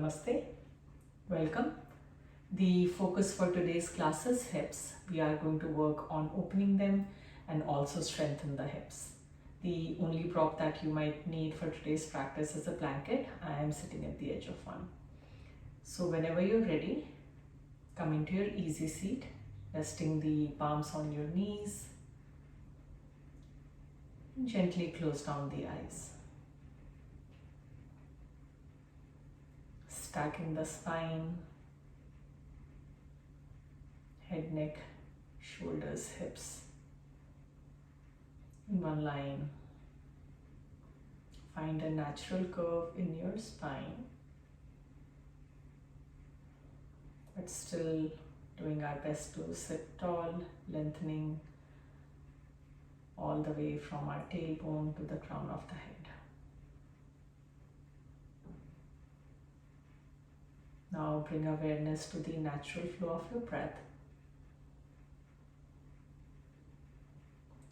Namaste, welcome. The focus for today's class is hips. We are going to work on opening them and also strengthen the hips. The only prop that you might need for today's practice is a blanket. I am sitting at the edge of one. So whenever you're ready, come into your easy seat, resting the palms on your knees. Gently close down the eyes. Stacking the spine, head, neck, shoulders, hips in one line. Find a natural curve in your spine, but still doing our best to sit tall, lengthening all the way from our tailbone to the crown of the head. Now bring awareness to the natural flow of your breath.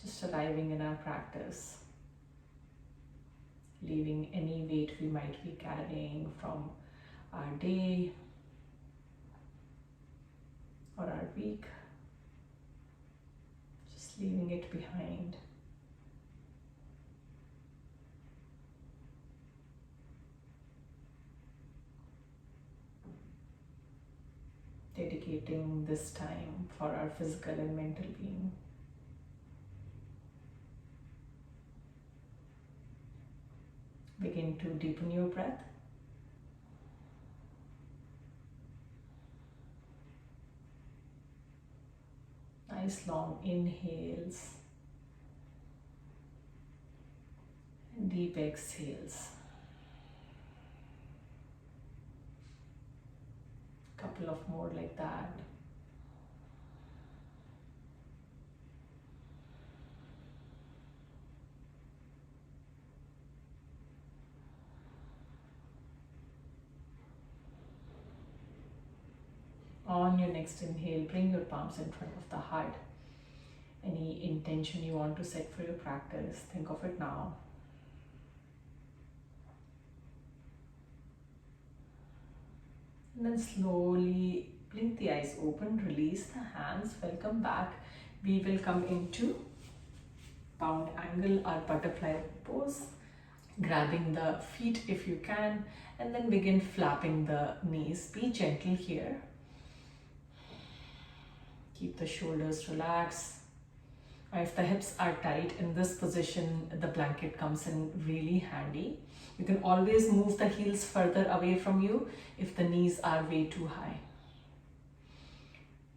Just arriving in our practice, leaving any weight we might be carrying from our day or our week, just leaving it behind. Dedicating this time for our physical and mental being. Begin to deepen your breath. Nice long inhales and deep exhales. Couple of more like that. On your next inhale, bring your palms in front of the heart. Any intention you want to set for your practice, think of it now. And then slowly blink the eyes open, release the hands, welcome back. We will come into pound angle or butterfly pose, grabbing the feet if you can, and then begin flapping the knees. Be gentle here. Keep the shoulders relaxed. If the hips are tight, in this position, the blanket comes in really handy. You can always move the heels further away from you if the knees are way too high.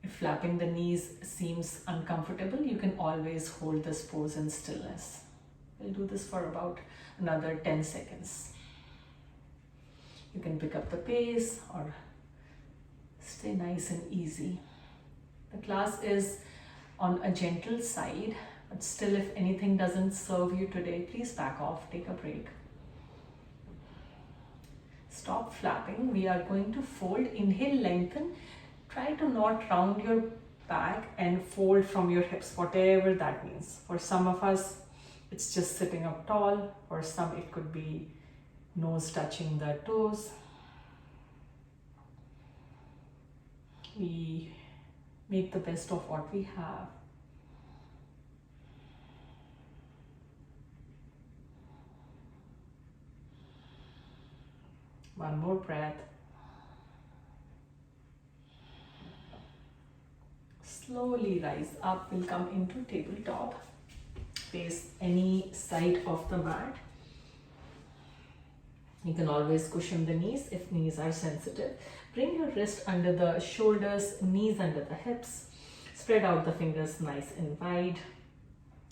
If flapping the knees seems uncomfortable, you can always hold this pose in stillness. We'll do this for about another 10 seconds. You can pick up the pace or stay nice and easy. The class is on a gentle side, but still, if anything doesn't serve you today, please back off, take a break. Stop flapping. We are going to fold. Inhale, lengthen. Try to not round your back and fold from your hips, whatever that means. For some of us, it's just sitting up tall. For some, it could be nose touching the toes. We make the best of what we have. One more breath. Slowly rise up. We'll come into tabletop. Face any side of the mat. You can always cushion the knees if knees are sensitive. Bring your wrist under the shoulders, knees under the hips. Spread out the fingers nice and wide.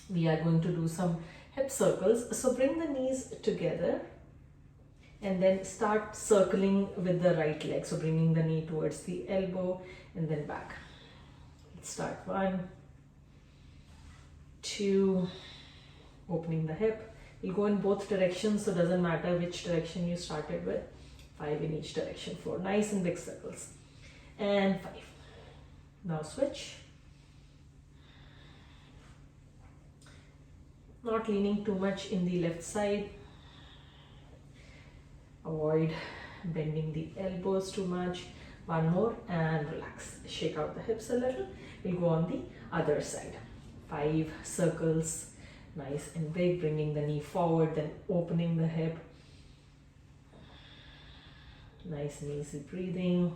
We are going to do some hip circles. So bring the knees together and then start circling with the right leg. So bringing the knee towards the elbow and then back. Let's start. 1, 2, opening the hip. We'll go in both directions, so it doesn't matter which direction you started with. 5 in each direction. 4, nice and big circles. And 5. Now switch. Not leaning too much in the left side. Avoid bending the elbows too much. One more and relax. Shake out the hips a little. We'll go on the other side. 5 circles, nice and big, bringing the knee forward, then opening the hip. Nice and easy breathing.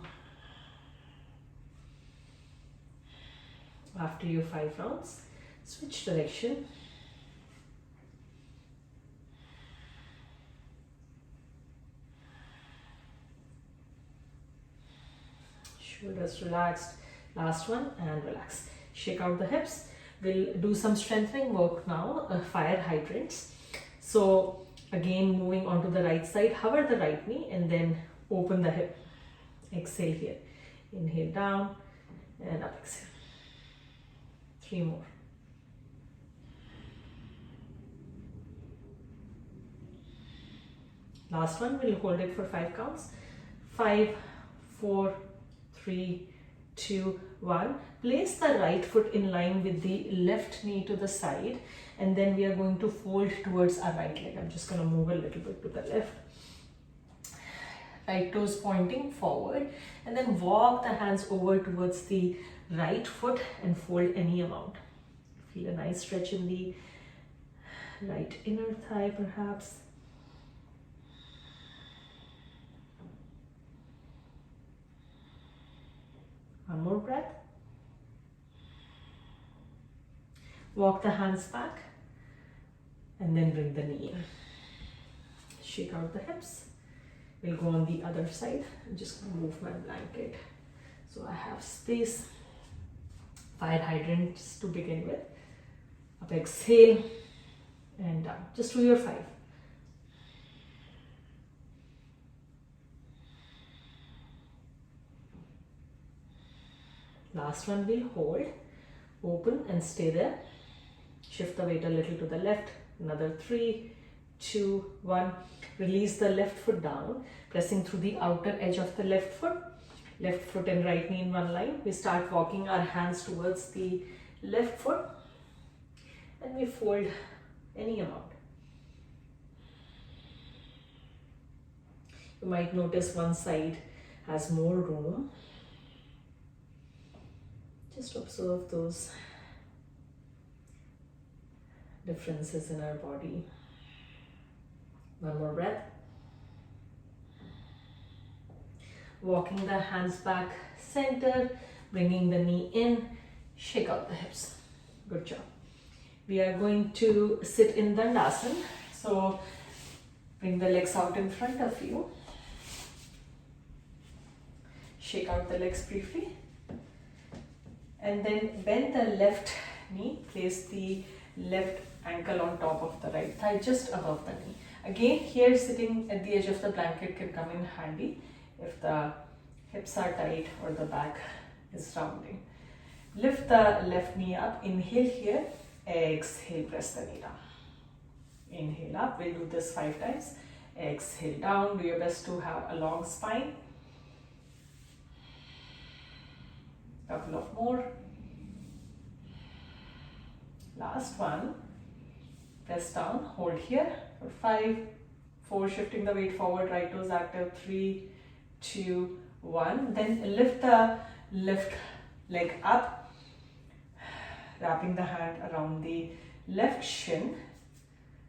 After your 5 rounds, switch direction. Shoulders relaxed. Last one and relax. Shake out the hips. We'll do some strengthening work now, fire hydrants. So again, moving onto the right side, hover the right knee and then open the hip. Exhale here. Inhale down and up, exhale. 3 more. Last one, we'll hold it for 5 counts. 5, 4, 3, 2, 1. Place the right foot in line with the left knee to the side, and then we are going to fold towards our right leg. I'm just going to move a little bit to the left. Right toes pointing forward, and then walk the hands over towards the right foot and fold any amount. Feel a nice stretch in the right inner thigh perhaps. One more breath. Walk the hands back and then bring the knee in. Shake out the hips. We'll go on the other side. I'm just going to move my blanket so I have space. Fire hydrants to begin with. Up, exhale and down. Just do your 5. Last one we'll hold, open and stay there. Shift the weight a little to the left. Another 3, 2, 1. Release the left foot down, pressing through the outer edge of the left foot. Left foot and right knee in one line. We start walking our hands towards the left foot and we fold any amount. You might notice one side has more room. Just observe those differences in our body. One more breath. Walking the hands back center, bringing the knee in, shake out the hips. Good job. We are going to sit in Dandasana. So bring the legs out in front of you. Shake out the legs briefly. And then bend the left knee, place the left ankle on top of the right thigh, just above the knee. Again, here sitting at the edge of the blanket can come in handy if the hips are tight or the back is rounding. Lift the left knee up, inhale here, exhale, press the knee down. Inhale up, we'll do this 5 times. Exhale down, do your best to have a long spine. Couple of more. Last one. Press down, hold here for 5, 4, shifting the weight forward, right toes active, 3, 2, 1. Then lift the left leg up, wrapping the hand around the left shin,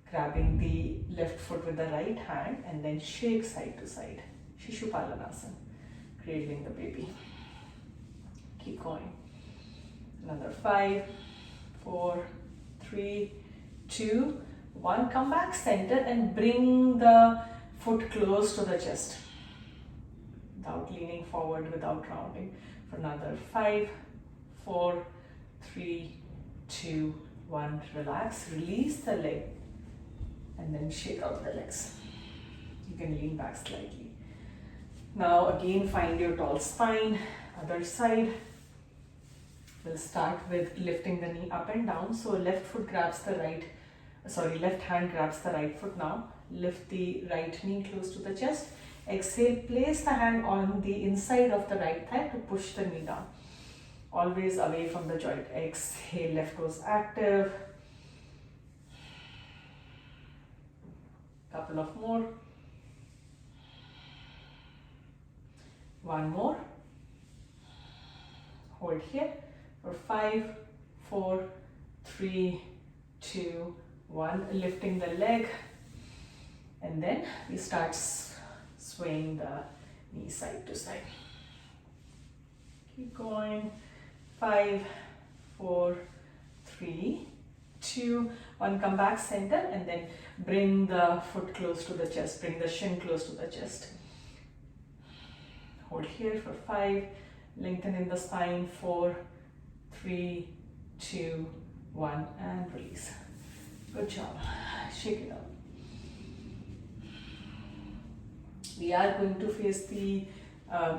grabbing the left foot with the right hand, and then shake side to side. Shishupalanasan, cradling the baby. Keep going. Another 5, 4, 3, 2, 1. Come back center and bring the foot close to the chest without leaning forward, without rounding. For another 5, 4, 3, 2, 1. Relax, release the leg and then shake out the legs. You can lean back slightly. Now again find your tall spine. Other side. We'll start with lifting the knee up and down. So left hand grabs the right foot now. Lift the right knee close to the chest. Exhale, place the hand on the inside of the right thigh to push the knee down. Always away from the joint. Exhale, left toes active. Couple of more. One more. Hold here for 5, 4, 3, 2, 1. Lifting the leg, and then we start swaying the knee side to side. Keep going. 5, 4, 3, 2, 1. Come back center, and then bring the foot close to the chest. Bring the shin close to the chest. Hold here for 5. Lengthen in the spine. 4, 3, 2, 1, and release. Good job. Shake it out. We are going to face the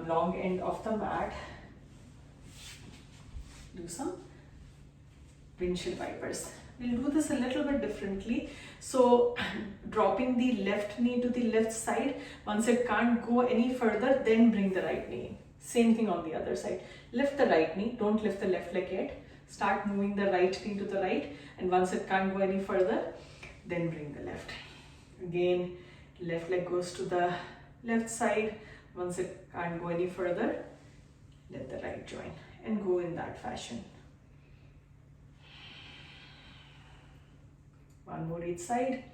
long end of the mat. Do some windshield wipers. We'll do this a little bit differently. So dropping the left knee to the left side. Once it can't go any further, then bring the right knee. Same thing on the other side. Lift the right knee. Don't lift the left leg yet. Start moving the right knee to the right, and once it can't go any further, then bring the left. Again, left leg goes to the left side. Once it can't go any further, let the right join and go in that fashion. One more each side.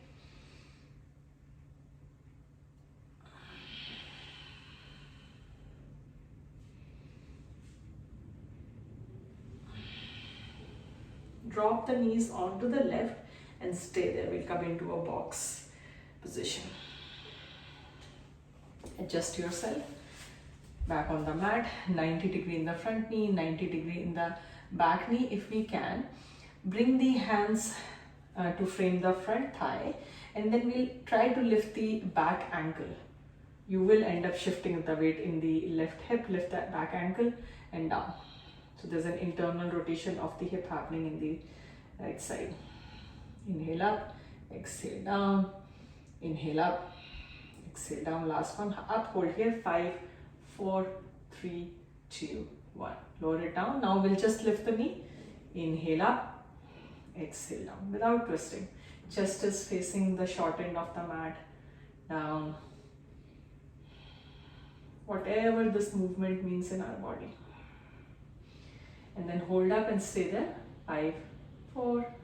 Drop the knees onto the left and stay there. We'll come into a box position. Adjust yourself. Back on the mat. 90 degree in the front knee, 90 degree in the back knee if we can. Bring the hands to frame the front thigh, and then we'll try to lift the back ankle. You will end up shifting the weight in the left hip. Lift that back ankle and down. So there's an internal rotation of the hip happening in the right side. Inhale up, exhale down, inhale up, exhale down. Last one, up, hold here. 5, 4, 3, 2, 1. Lower it down. Now we'll just lift the knee. Inhale up, exhale down without twisting. Chest is facing the short end of the mat. Down. Whatever this movement means in our body. And then hold up and stay there. 5, 4,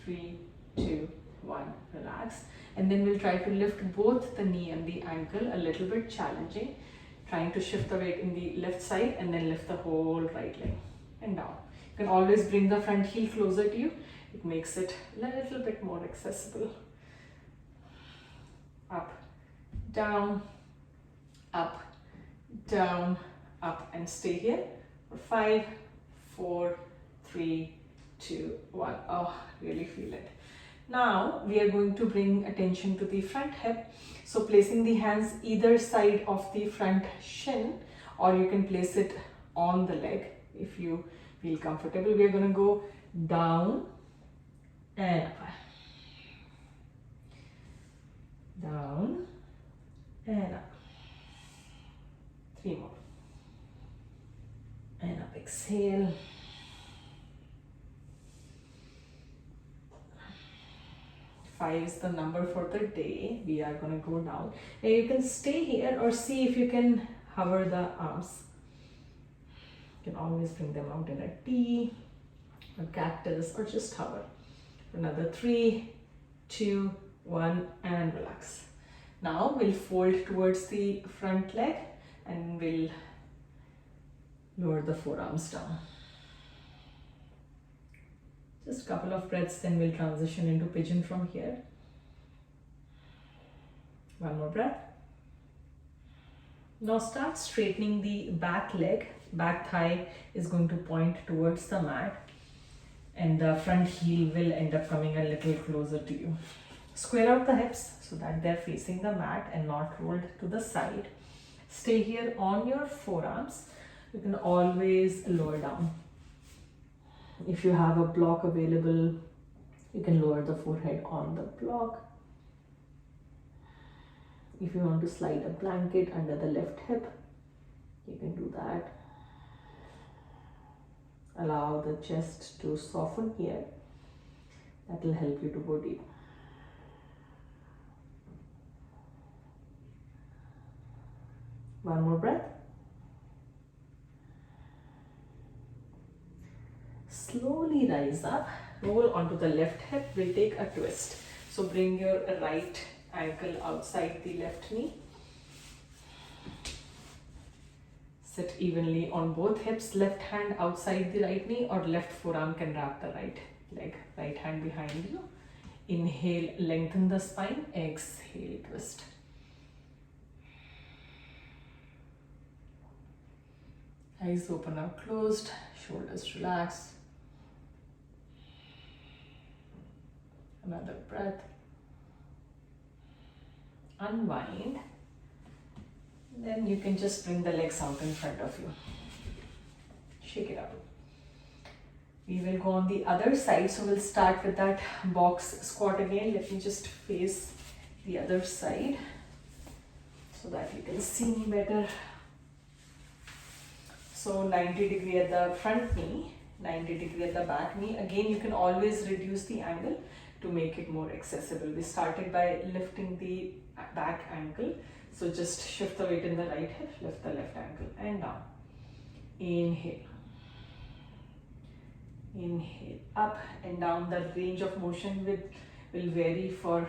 3, 2, 1. Relax. And then we'll try to lift both the knee and the ankle, a little bit challenging. Trying to shift the weight in the left side and then lift the whole right leg and down. You can always bring the front heel closer to you. It makes it a little bit more accessible. Up, down, up, down, up, and stay here for 5, 4, 3, 2, 1. Oh, really feel it. Now we are going to bring attention to the front hip. So placing the hands either side of the front shin, or you can place it on the leg if you feel comfortable. We are going to go down and up. Down and up. 3 more. And up, exhale. 5 is the number for the day. We are going to go down. Now you can stay here or see if you can hover the arms. You can always bring them out in a T, a cactus, or just hover. Another 3, 2, 1, and relax. Now we'll fold towards the front leg and we'll lower the forearms down. Just a couple of breaths, then we'll transition into pigeon from here. One more breath. Now start straightening the back leg. Back thigh is going to point towards the mat, and the front heel will end up coming a little closer to you. Square out the hips so that they're facing the mat and not rolled to the side. Stay here on your forearms. You can always lower down. If you have a block available, you can lower the forehead on the block. If you want to slide a blanket under the left hip, you can do that. Allow the chest to soften here. That will help you to go deep. One more breath. Slowly rise up, roll onto the left hip. We'll take a twist. So bring your right ankle outside the left knee. Sit evenly on both hips, left hand outside the right knee, or left forearm can wrap the right leg, right hand behind you. Inhale, lengthen the spine. Exhale, twist. Eyes open or closed, shoulders relaxed. Another breath. Unwind. Then you can just bring the legs out in front of you. Shake it out. We will go on the other side. So we'll start with that box squat again. Let me just face the other side so that you can see me better. So 90 degree at the front knee, 90 degree at the back knee. Again, you can always reduce the angle to make it more accessible. We started by lifting the back ankle. So just shift the weight in the right hip, lift the left ankle and down. Inhale. Inhale, up and down. The range of motion will vary for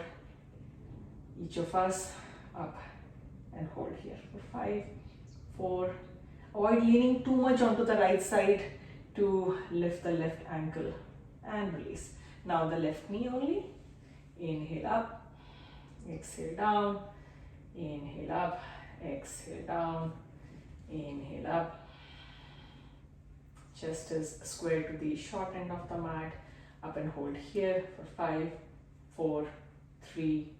each of us. Up and hold here for 5, 4. Avoid leaning too much onto the right side to lift the left ankle and release. Now the left knee only. Inhale up, exhale down. Inhale up, exhale down. Inhale up. Chest is square to the short end of the mat. Up and hold here for 5, 4, 3,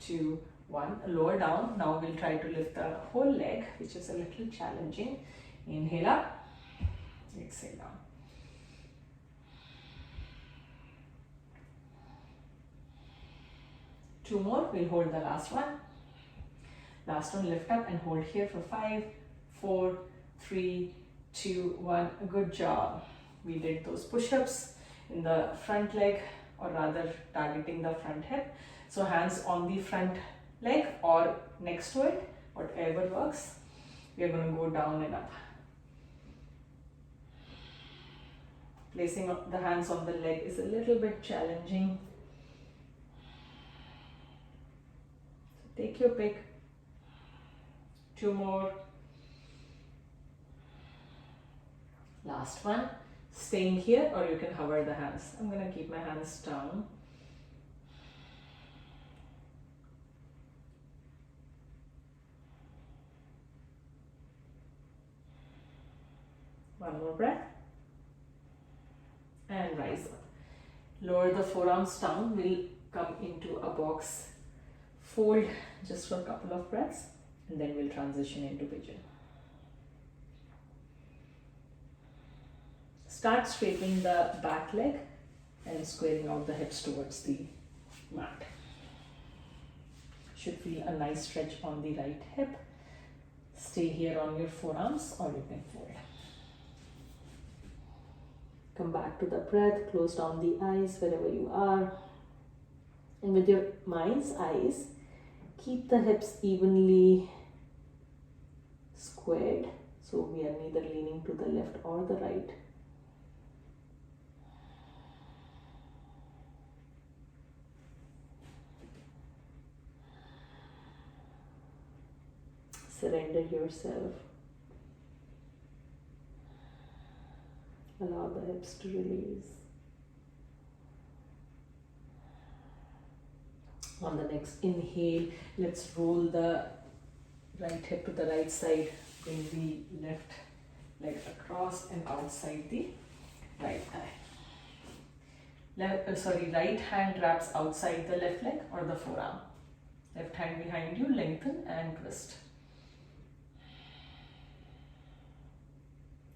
2, 1. Lower down. Now we'll try to lift the whole leg, which is a little challenging. Inhale up, exhale down. Two more. We'll hold the last one. Last one, lift up and hold here for 5, 4, 3, 2, 1. Good job. We did those push-ups in the front leg, or rather targeting the front hip. So hands on the front leg or next to it, whatever works. We are going to go down and up. Placing the hands on the leg is a little bit challenging. So take your pick. Two more. Last one. Staying here, or you can hover the hands. I'm going to keep my hands down. One more breath. And rise up. Lower the forearms down. We'll come into a box fold just for a couple of breaths, and then we'll transition into pigeon. Start straightening the back leg and squaring out the hips towards the mat. Should feel a nice stretch on the right hip. Stay here on your forearms, or you can fold. Come back to the breath, close down the eyes wherever you are. And with your mind's eyes, keep the hips evenly squared. So we are neither leaning to the left or the right. Surrender yourself. Allow the hips to release. On the next inhale, let's roll the right hip to the right side. Bring the left leg across and outside the right thigh. Right hand wraps outside the left leg or the forearm. Left hand behind you, lengthen and twist.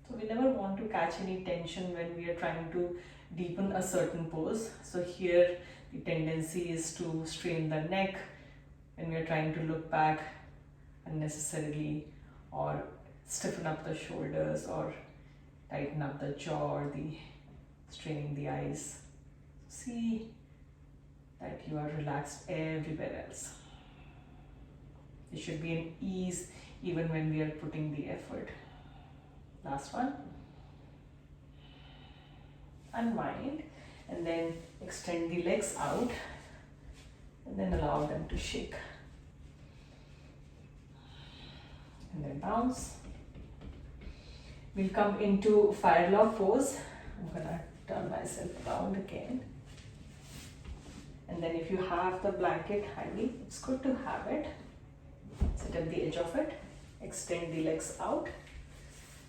So we never want to catch any tension when we are trying to deepen a certain pose. So here the tendency is to strain the neck when we are trying to look back unnecessarily, or stiffen up the shoulders, or tighten up the jaw, or the straining the eyes. See that you are relaxed everywhere else. It should be an ease even when we are putting the effort. Last one. unwind, and then extend the legs out, and then allow them to shake. And then bounce. We'll come into fire log pose. I'm gonna turn myself around again. And then if you have the blanket handy, it's good to have it. Sit at the edge of it, extend the legs out.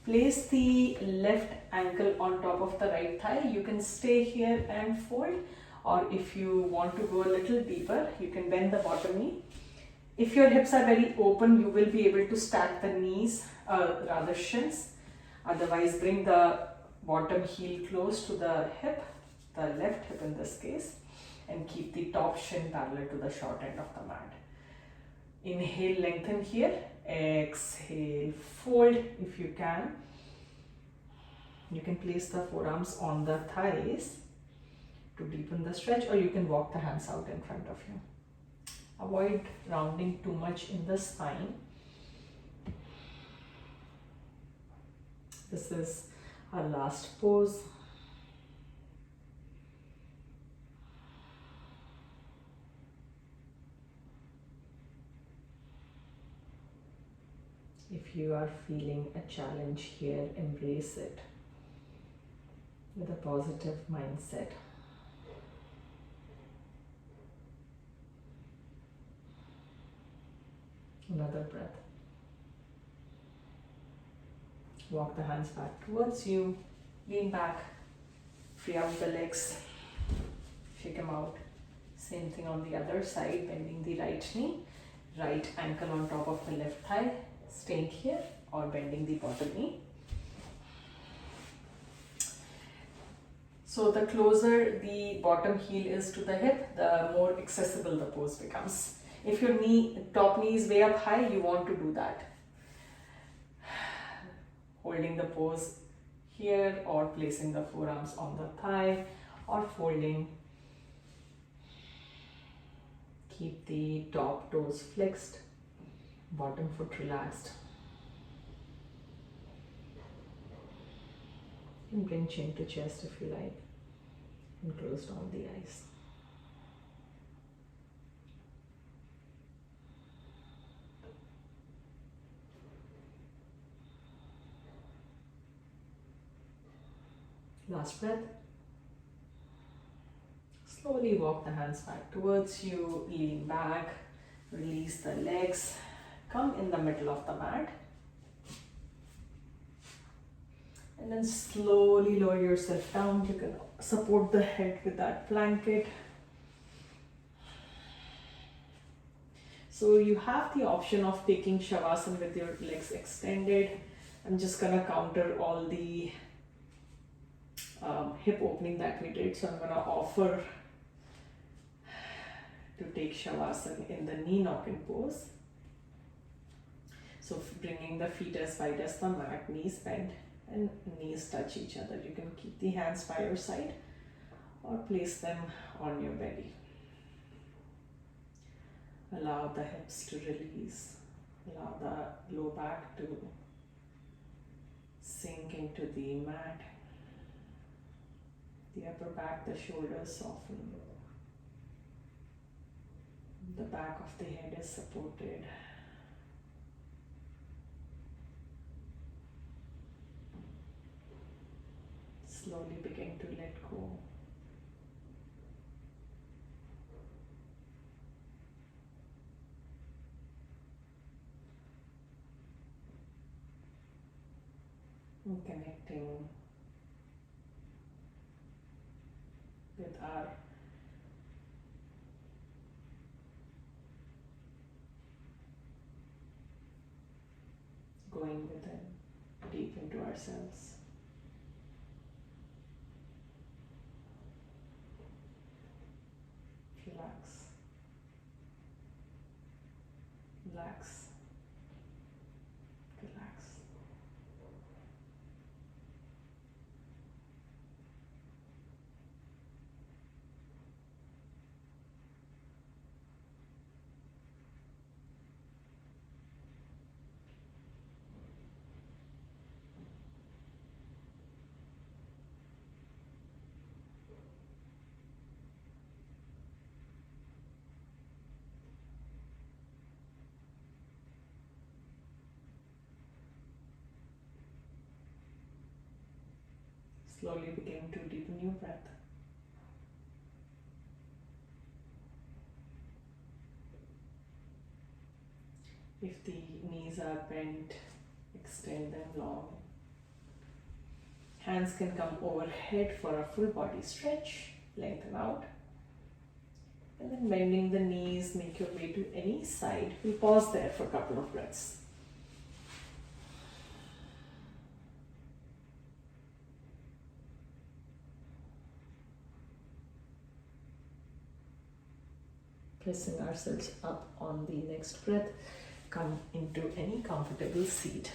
Place the left ankle on top of the right thigh. You can stay here and fold, or if you want to go a little deeper, you can bend the bottom knee. If your hips are very open, you will be able to stack the knees, rather shins. Otherwise, bring the bottom heel close to the hip, the left hip in this case, and keep the top shin parallel to the short end of the mat. Inhale, lengthen here. Exhale, fold if you can. You can place the forearms on the thighs to deepen the stretch, or you can walk the hands out in front of you. Avoid rounding too much in the spine. This is our last pose. If you are feeling a challenge here, embrace it with a positive mindset. Another breath. Walk the hands back towards you. Lean back. Free out the legs. Shake them out. Same thing on the other side. Bending the right knee. Right ankle on top of the left thigh. Staying here, or bending the bottom knee. So the closer the bottom heel is to the hip, the more accessible the pose becomes. If your top knee is way up high, you want to do that. Holding the pose here, or placing the forearms on the thigh, or folding. Keep the top toes flexed, bottom foot relaxed. And bring chin to chest if you like, and close down the eyes. Last breath. Slowly walk the hands back towards you, lean back, release the legs, come in the middle of the mat. And then slowly lower yourself down. You can support the head with that blanket. So you have the option of taking Shavasana with your legs extended. I'm just gonna counter all the hip opening that we did. So I'm gonna offer to take Shavasana in the knee knock-in pose. So bringing the feet as wide as the mat, knees bent, and knees touch each other. You can keep the hands by your side or place them on your belly. Allow the hips to release. Allow the low back to sink into the mat. The upper back, the shoulders soften. The back of the head is supported. Slowly begin to let go. And connecting with our going within, deep into ourselves. Relax. Relax. Relax. Slowly begin to deepen your breath. If the knees are bent, extend them long. Hands can come overhead for a full body stretch. Lengthen out. And then bending the knees, make your way to any side. We'll pause there for a couple of breaths. Pressing ourselves up on the next breath, come into any comfortable seat.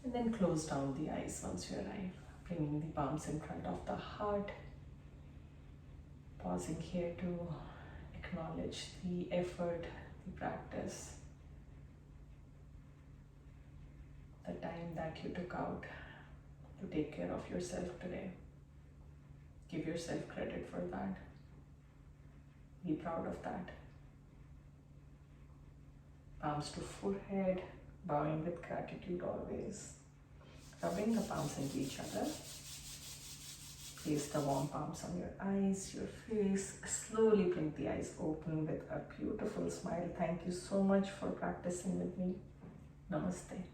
And then close down the eyes once you arrive, bringing the palms in front of the heart. Pausing here to acknowledge the effort, the practice, the time that you took out to take care of yourself today. Give yourself credit for that. Be proud of that. Palms to forehead, bowing with gratitude always. Rubbing the palms into each other. Place the warm palms on your eyes, your face. Slowly blink the eyes open with a beautiful smile. Thank you so much for practicing with me. Namaste.